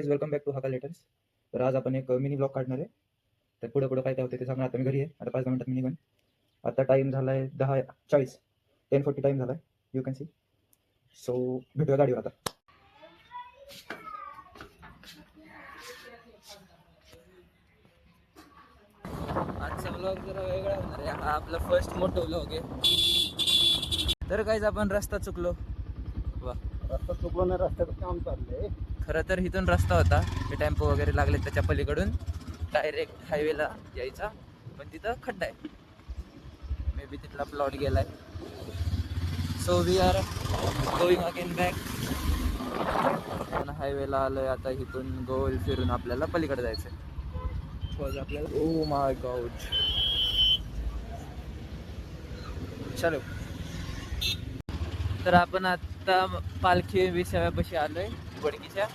Guys, welcome back to हाका letters. तर आज आपण एक मिनी ब्लॉग काढणार आहे. तर पुढं पुढं काय काय होते ते सांगणार. आता मी घरी आहे, आता 5-10 मिनिटात मी निघून. आता टाईम झाला आहे 10:40, 10:40 टाईम झाला आहे, यू कॅन सी. सो भेटूया गाडीवर आता. आजचा ब्लॉग जरा वेगळा होणार आहे. हा आपला फर्स्ट मोठा ब्लॉग आहे. तर काहीच आपण रस्ता चुकलो. वा, रस्ता चुकलो नाही, रस्त्याचं काम चाललंय. खरं तर इथून रस्ता होता, ते टेम्पो वगैरे लागले त्याच्या पलीकडून डायरेक्ट हायवेला यायचा, पण तिथं खड्डा आहे. मे बी तिथला प्लॉट गेलाय. So we are going again back. हायवेला आलोय आता. इथून गोल फिरून आपल्याला पलीकडे जायचंय. आपल्याला ओ माय गॉड. चलो. तर आपण आता पालखी विसाव्यापाशी आलोय, वडकीच्या.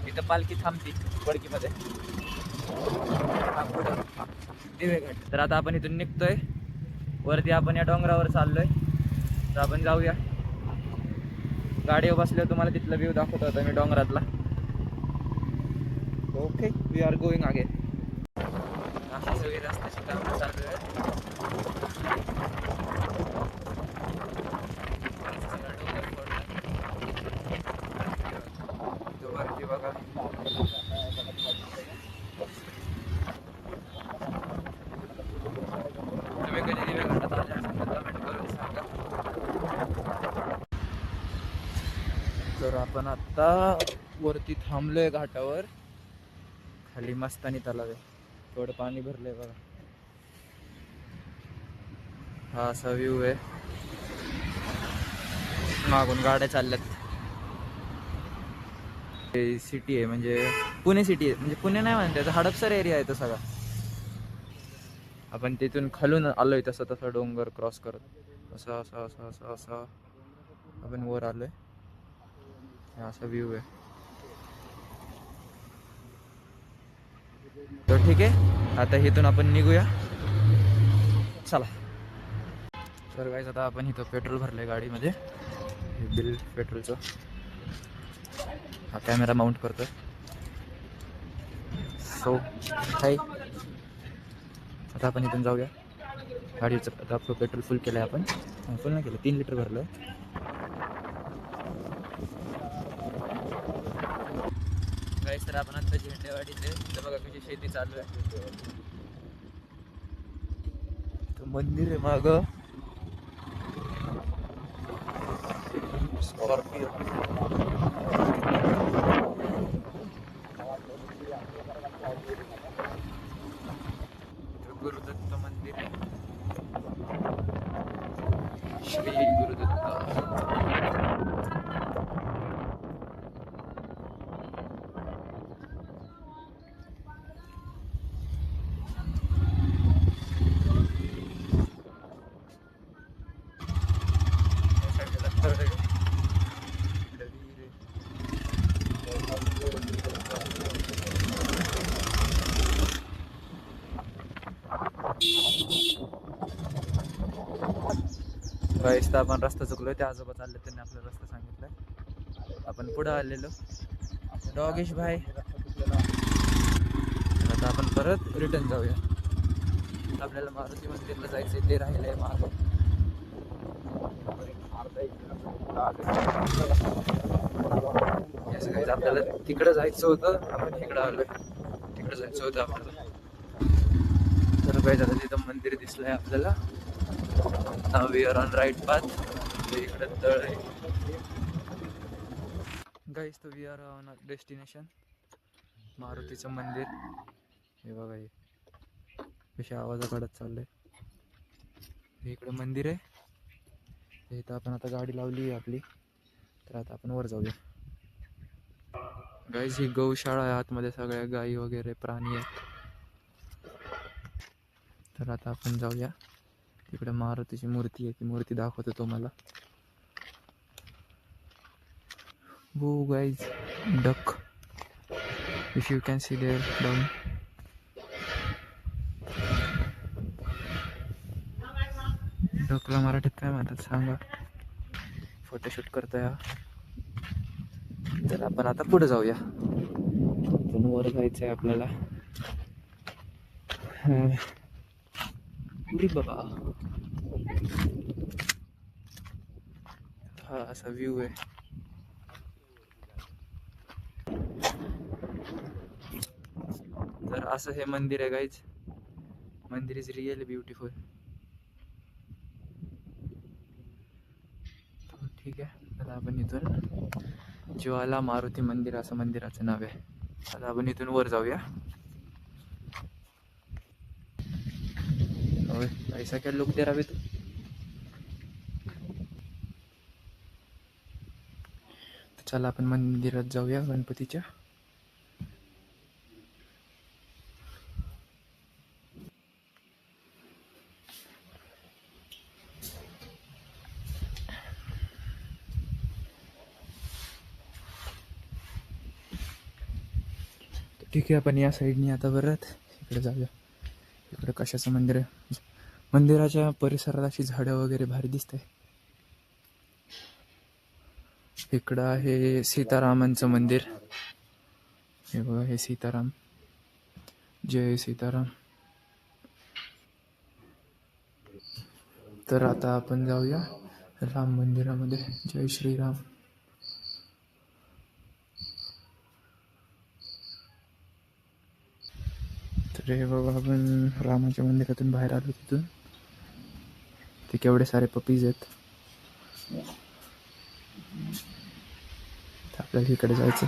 इथं पालखी थांबती वडकीमध्ये, दिवेघाट. तर आता आपण इथून निघतोय वरती. आपण या डोंगरावर चाललोय, तर आपण जाऊया. गाडीवर बसल्यावर तुम्हाला तिथला व्ह्यू दाखवत होता मी डोंगरातला. Okay, we are going again. अशी सगळी रस्त्याची कामं चालू आहेत. वरती बघा. तुम्ही कधी दिवेघाटात आले असाल तर कमेंट करून सांगा. तर आपण आता वरती थांबलोय घाटावर. खाली मस्तानी तलाव आहे, थोडं पाणी भरलंय बघा. हा असा व्ह्यू आहे. मागून गाड्या चालल्यात. सिटी आहे, म्हणजे पुणे सिटी आहे. म्हणजे पुणे नाही म्हणते, हडपसर एरिया आहे तो सगळा. आपण तिथून खालून आलोय, तसं तसं डोंगर क्रॉस करत असं असं असं असं असं आपण वर आलोय. असा व्ह्यू आहे. तर ठीक आहे, आता इथून आपण निघूया. चला. तर गाईज, आता आपण इथं पेट्रोल भरलंय गाडीमध्ये. हे बिल पेट्रोलचं. हा कॅमेरा माउंट करतोय. सो हाय. आता आपण इथून जाऊया. गाडीचं आता आपलं पेट्रोल फुल केलं आहे आपण. फुल नाही केलं, 3 लिटर भरलं. गाईज, तर आपण आता झेंडेवाडीचे, तर बघा कशी शेती चालू आहे. तर मंदिर आहे मागं. स्कॉर्पिओ. गुरुदत्त मंदिर आहे. श्री गुरुदत्त. गाईस, तर आपण रस्ता चुकलोय. त्या आजोबा चालले, त्यांनी आपला रस्ता सांगितलाय. आपण पुढं आलेलो. डॉगेश भाई. आता आपण परत रिटर्न जाऊया. आपल्याला मारुती मंदिरला जायचंय, ते राहिलंय मागं. आपल्याला तिकडं जायचं होतं, आपण इकडं आलोय. तिकडं जायचं होतं आपल्याला. तर काय झालं, तिथं मंदिर दिसलंय आपल्याला. Now we are on right path. इकडे तळ आहे. गाईस, तर वी आर ऑन डेस्टिनेशन. मारुतीचं मंदिर. हे बघा, हे कशा आवाजा काढत चाललंय. इकडे मंदिर आहे. इथं आपण आता गाडी लावली आहे आपली. तर आता आपण वर जाऊया. गाईस, ही गौशाळा आहे. आतमध्ये सगळ्या गायी वगैरे प्राणी आहेत. तर आता आपण जाऊया. तिकडे मारुतीची मूर्ती आहे, ती मूर्ती दाखवतो तुम्हाला. Whoa guys, duck, if you can see there down. डकला मराठीत काय म्हणतात सांगा. फोटोशूट करतोय. तर आपण आता पुढे जाऊया. इथून वर जायचंय आपल्याला. अरे बाबा, हा असा व्ह्यू आहे. तर असं हे मंदिर आहे गाईज. मंदिर इज रिअली ब्युटिफुल. ठीक आहे, आता आपण इथून ज्वाला मारुती मंदिर असं मंदिराचं नाव आहे. आता आपण इथून वर जाऊया. ऐसा क्या लुक दे रहा है तू. चला आपण मंदिरात जाऊया गणपतीच्या. ठीक आहे, आपण या साईडनी आता परत इकडे जाऊया. इकडे कशाचं मंदिर आहे. मंदिराच्या परिसरात अशी झाडं वगैरे भारी दिसते. इकडं आहे सीतारामांचं मंदिर. हे बघा, हे सीताराम. जय सीताराम. तर आता आपण जाऊया राम मंदिरामध्ये. जय श्रीराम. तर हे बघा, आपण रामाच्या मंदिरातून बाहेर आलो. तिथून ते केवढे सारे पपीज आहेत. तर आपल्याला इकडे जायचं.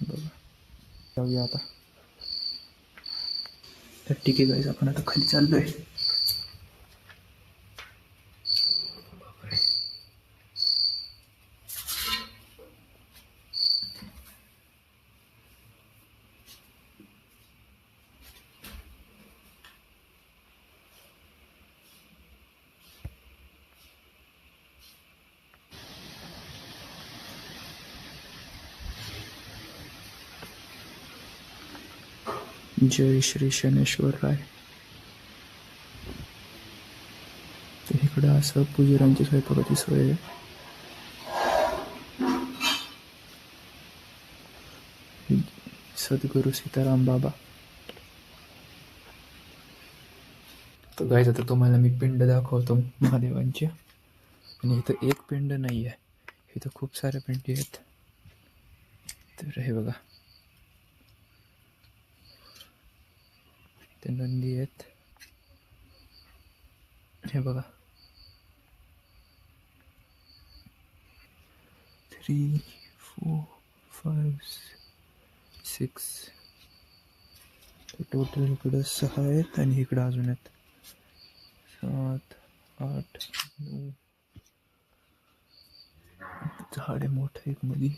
बघा, जाऊया आता. तर ठीक आहे गाईज, आपण आता खाली चाललोय. जय श्री शनेश्वर राय. तर इकडं असं पुजाऱ्यांची स्वयंपाकाची सोय आहे. सद्गुरू सीताराम बाबा. तर गाईज, आता तुम्हाला मी पिंड दाखवतो महादेवांची. आणि इथं एक पिंड नाही आहे, इथं खूप साऱ्या पिंडी आहेत. तर हे बघा, ते नंदी आहेत. हे बघा, 3 4 5 6. टोटल इकडं 6 आहेत आणि इकडं अजून आहेत 7 8 9. झाड आहे मोठं एक मध्ये.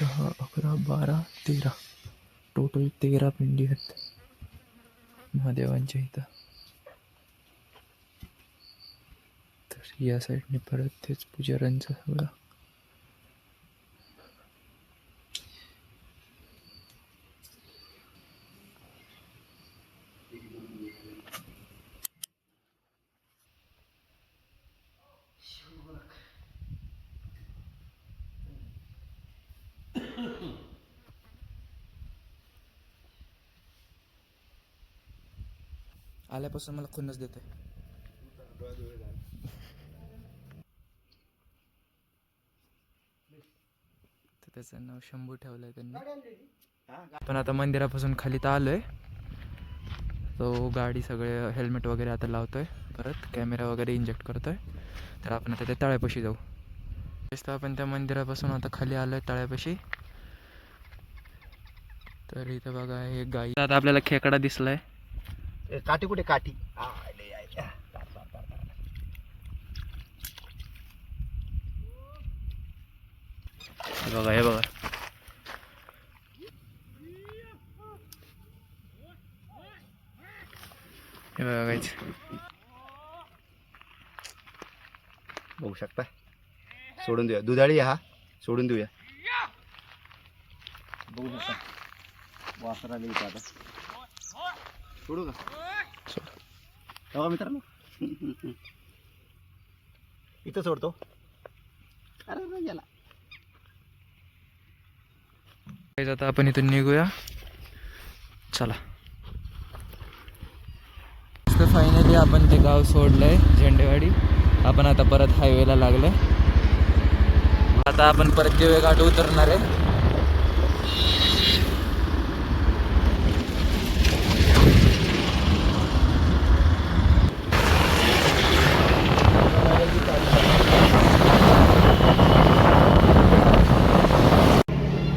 10 11 12 13. टोटल 13 पिंडी आहेत महादेवांच्या इथं. तर या साईडने परत तेच पुजाऱ्यांचं सगळं. आल्यापासून मला खुन्नस देतोय. तर त्याचं नाव शंभू ठेवलंय त्यांनी. पण आता मंदिरापासून खाली तर आलोय. तो गाडी सगळे हेल्मेट वगैरे आता लावतोय, परत कॅमेरा वगैरे इंजेक्ट करतोय. तर आपण आता त्या तळ्यापाशी जाऊ. तर आपण त्या मंदिरापासून आता खाली आलोय तळ्यापाशी. तर इथं बघा, हे गाई. आता आपल्याला खेकडा दिसलाय. काठी कुठे काठी. बघा, हे बघा. हे बघा गाईज, बघू शकता. सोडून देऊया, दुधाळी हा सोडून देऊया. बघू शकता वासरा लिहित आता. सोडू का? बघा मित्रांनो, इथं सोडतो. अरे गेला. Guys, आता आपण इथून निघूया. चला. फायनली आपण ते गाव सोडलंय झेंडेवाडी. आपण आता परत हायवेला लागलोय. आता आपण परत दिवे घाट उतरणार आहे.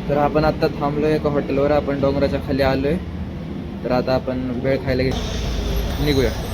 तर आपण आता थांबलोय एका हॉटेलवर. आपण डोंगराच्या खाली आलोय. तर आता आपण वेळ खायला निघूया.